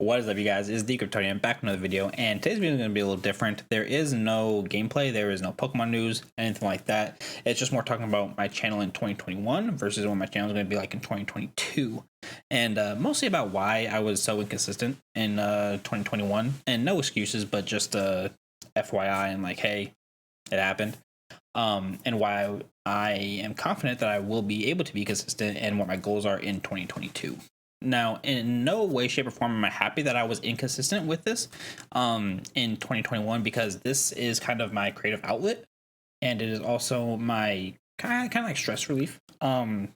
What is up, you guys? It's Decryptonian back with another video, and today's video is going to be a little different. There is no gameplay, there is no Pokemon news, anything like that. It's just more talking about my channel in 2021 versus what my channel is going to be like in 2022, and mostly about why I was so inconsistent in 2021, and no excuses, but just FYI and like, hey, it happened. And why I am confident that I will be able to be consistent and what my goals are in 2022. Now, in no way, shape, or form am I happy that I was inconsistent with this in 2021, because this is kind of my creative outlet, and it is also my kind of like stress relief in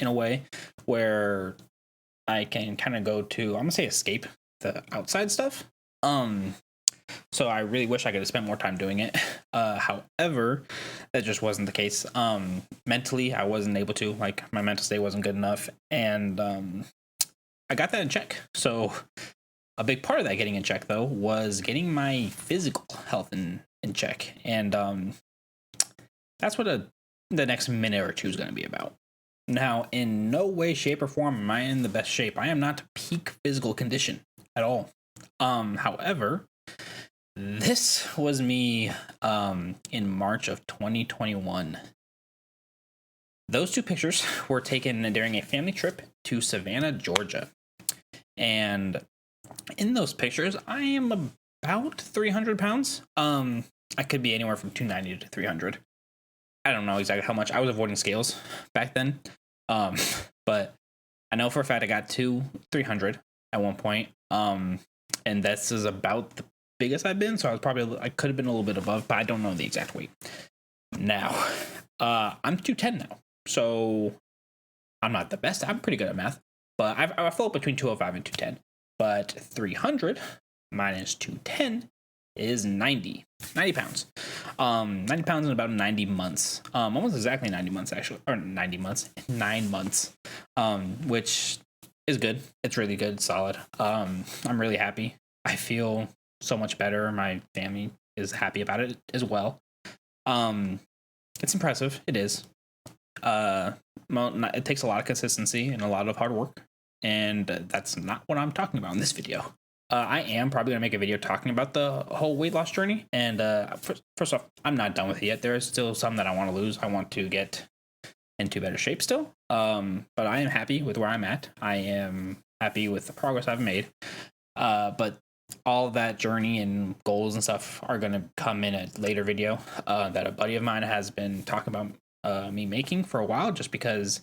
a way where I can kind of go to, I'm gonna say, escape the outside stuff. So I really wish I could have spent more time doing it. However, that just wasn't the case. Mentally, I wasn't able to. Like, my mental state wasn't good enough, and I got that in check. So a big part of that getting in check, though, was getting my physical health in check, and that's what the next minute or two is going to be about. Now, in no way, shape, or form am I in the best shape. I am not peak physical condition at all. However, this was me in March of 2021. Those two pictures were taken during a family trip to Savannah, Georgia. And in those pictures, I am about 300 pounds. I could be anywhere from 290 to 300. I don't know exactly how much. I was avoiding scales back then. But I know for a fact I got to 300 at one point. And this is about the biggest I've been. So I could have been a little bit above, but I don't know the exact weight. Now, I'm 210 now. So I'm not the best. I'm pretty good at math. But I float between 205 and 210. But 300 minus 210 is 90 pounds. 90 pounds in about 90 months. Almost exactly 90 months, actually. Or 90 months. 9 months. Which is good. It's really good. Solid. I'm really happy. I feel so much better. My family is happy about it as well. It's impressive. It is. It takes a lot of consistency and a lot of hard work, and that's not what I'm talking about in this video. I am probably gonna make a video talking about the whole weight loss journey, and first off, I'm not done with it yet. There is still some that I want to lose. I want to get into better shape still, but I am happy with where I'm at. I am happy with the progress I've made, but all that journey and goals and stuff are going to come in a later video that a buddy of mine has been talking about me making for a while, just because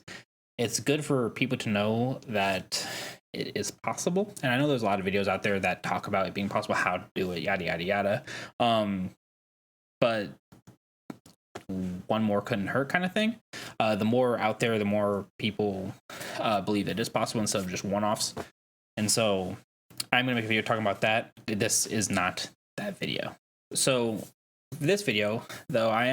it's good for people to know that it is possible. And I know there's a lot of videos out there that talk about it being possible, how to do it, yada yada yada, but one more couldn't hurt kind of thing. The more out there, the more people believe it is possible instead of just one-offs. And so I'm going to make a video talking about that. This is not that video. So this video, though, I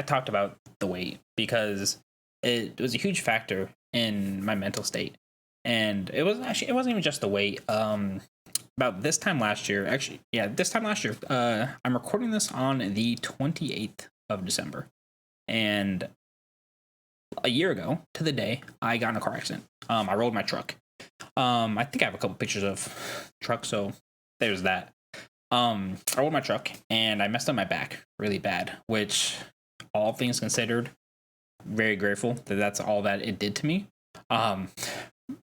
talked about the weight because it was a huge factor in my mental state. And it wasn't even just the weight. About this time last year, I'm recording this on the 28th of December. And a year ago to the day, I got in a car accident. I rolled my truck. I think I have a couple pictures of truck, so there's that. I rolled my truck and I messed up my back really bad, which, all things considered, very grateful that that's all that it did to me. My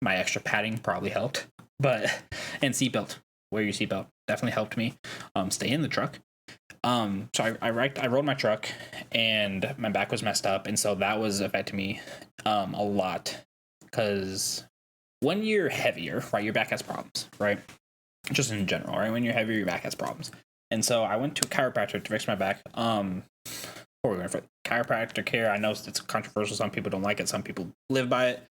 extra padding probably helped, and seatbelt, wear your seatbelt, definitely helped me stay in the truck. So I rolled my truck and my back was messed up, and so that was affecting me a lot, because when you're heavier, right, your back has problems, right? Just in general, right? When you're heavier, your back has problems. And so I went to a chiropractor to fix my back. Before we went for chiropractor care, I know it's controversial. Some people don't like it. Some people live by it.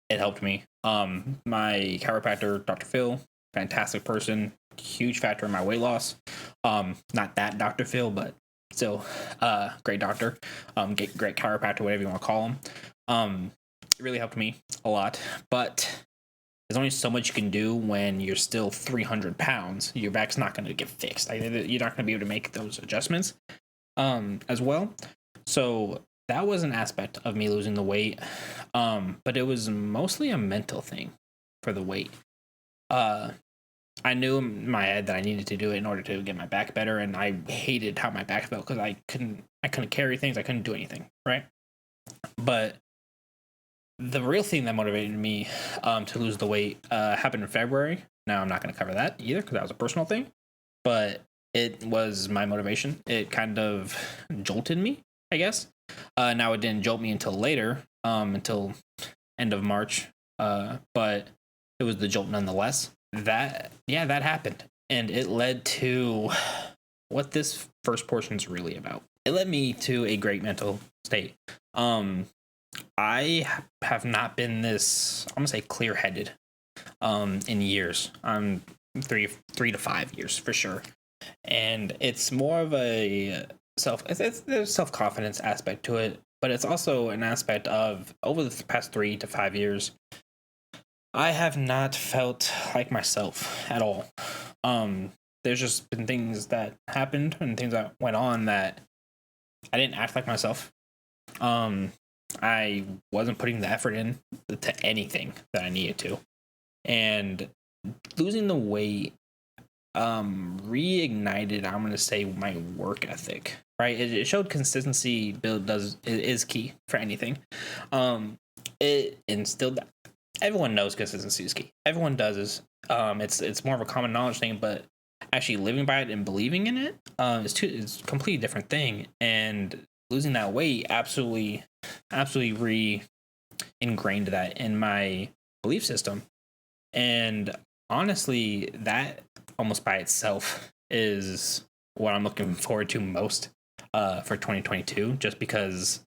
It helped me. My chiropractor, Dr. Phil, fantastic person, huge factor in my weight loss. Not that Dr. Phil, but still, great doctor. Great chiropractor, whatever you want to call him. It really helped me a lot, but there's only so much you can do when you're still 300 pounds. Your back's not going to get fixed. You're not going to be able to make those adjustments as well. So that was an aspect of me losing the weight. But it was mostly a mental thing for the weight. I knew in my head that I needed to do it in order to get my back better, and I hated how my back felt because I couldn't carry things, I couldn't do anything, right? But the real thing that motivated me to lose the weight happened in February. Now I'm not going to cover that either because that was a personal thing, but it was my motivation. It kind of jolted me, I guess. Now it didn't jolt me until later, until end of March, but it was the jolt nonetheless. That happened, and it led to what this first portion is really about. It led me to a great mental state. I have not been this, I'm gonna say, clear-headed in years. 3 to 5 years for sure, and it's more of a there's self-confidence aspect to it, but it's also an aspect of over the past 3 to 5 years I have not felt like myself at all. There's just been things that happened and things that went on that I didn't act like myself. I wasn't putting the effort in to anything that I needed to, and losing the weight reignited, I'm gonna say, my work ethic. Right, it showed consistency. Is key for anything. It instilled that everyone knows consistency is key. Everyone does is it's more of a common knowledge thing, but actually living by it and believing in it is a completely different thing. And losing that weight absolutely ingrained that in my belief system. And honestly, that almost by itself is what I'm looking forward to most for 2022, just because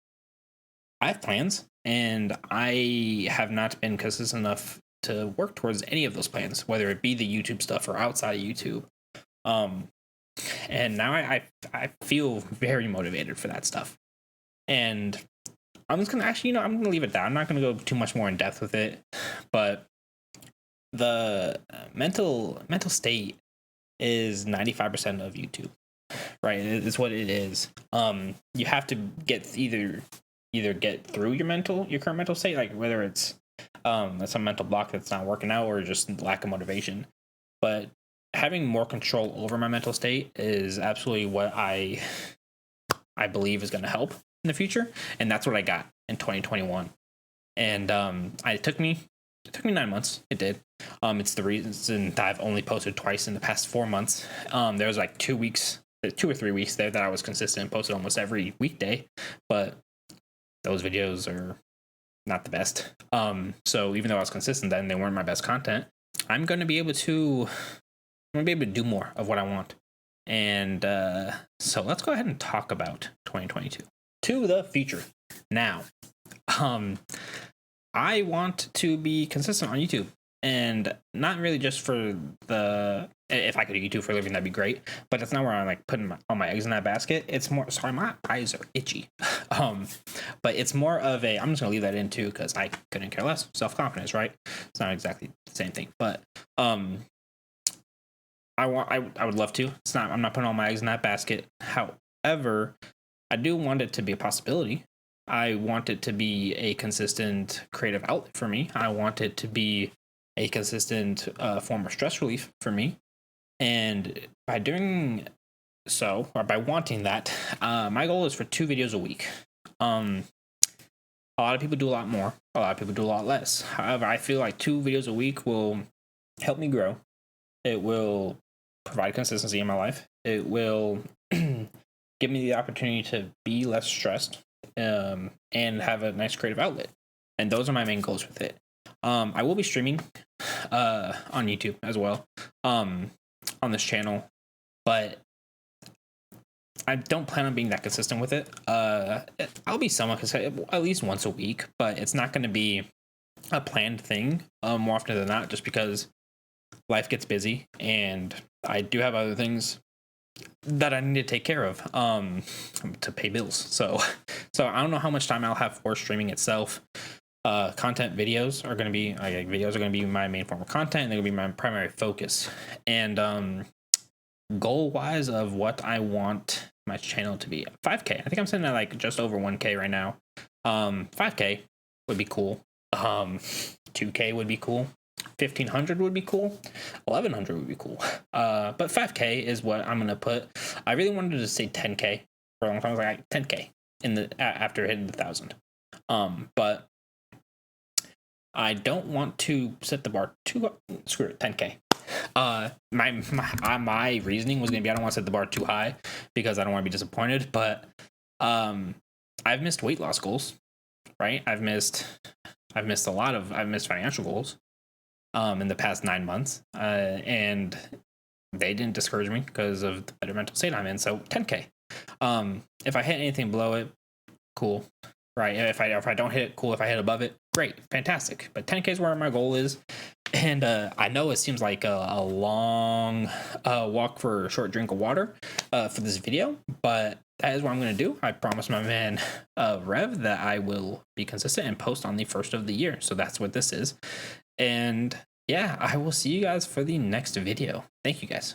I have plans and I have not been consistent enough to work towards any of those plans, whether it be the YouTube stuff or outside of YouTube. And now I feel very motivated for that stuff. And I'm just gonna I'm gonna leave it down. I'm not gonna go too much more in depth with it, but the mental state is 95% of YouTube, right? It's what it is. You have to get either get through your current mental state, like whether it's that's a mental block that's not working out or just lack of motivation. But having more control over my mental state is absolutely what I believe is going to help in the future, and that's what I got in 2021. And it took me 9 months. It did. It's the reason that I've only posted twice in the past 4 months. There was like 2 or 3 weeks there that I was consistent and posted almost every weekday, but those videos are not the best. So even though I was consistent then, they weren't my best content. I'm going to be able to do more of what I want. And so let's go ahead and talk about 2022 to the future. Now, I want to be consistent on YouTube, and not really just for if I could do YouTube for a living, that'd be great, but that's not where I'm like putting all my eggs in that basket. It's more, sorry, my eyes are itchy. But it's more of I'm just gonna leave that in too, because I couldn't care less. Self-confidence, right? It's not exactly the same thing, but I would love to. I'm not putting all my eggs in that basket. However, I do want it to be a possibility. I want it to be a consistent creative outlet for me. I want it to be a consistent form of stress relief for me. And by doing so, or by wanting that, my goal is for 2 videos a week. A lot of people do a lot more. A lot of people do a lot less. However, I feel like 2 videos a week will help me grow. It will provide consistency in my life. It will give me the opportunity to be less stressed and have a nice creative outlet. And those are my main goals with it. I will be streaming on YouTube as well on this channel, but I don't plan on being that consistent with it. I'll be somewhat consistent, at least once a week, but it's not going to be a planned thing more often than not, just because life gets busy and I do have other things that I need to take care of to pay bills. So I don't know how much time I'll have for streaming itself. Content videos are going to be my main form of content, and they're going to be my primary focus. And goal wise of what I want my channel to be, 5K. I think I'm sitting at like just over 1K right now. 5K would be cool. 2K would be cool. 1,500 would be cool. 1,100 would be cool. But 5K is what I'm gonna put. I really wanted to say 10K for a long time. I was like 10K in the after hitting the 1,000. But I don't want to set the bar too. Screw it, 10K. My reasoning was gonna be I don't want to set the bar too high because I don't want to be disappointed. But I've missed weight loss goals, right? I've missed financial goals in the past 9 months, and they didn't discourage me because of the better mental state I'm in. So 10K. If I hit anything below it, cool, right? If I don't hit it, cool. If I hit above it, great, fantastic. But 10K is where my goal is, and I know it seems like a long walk for a short drink of water for this video, but that is what I'm going to do. I promised my man Rev that I will be consistent and post on the first of the year. So that's what this is. And yeah, I will see you guys for the next video. Thank you guys.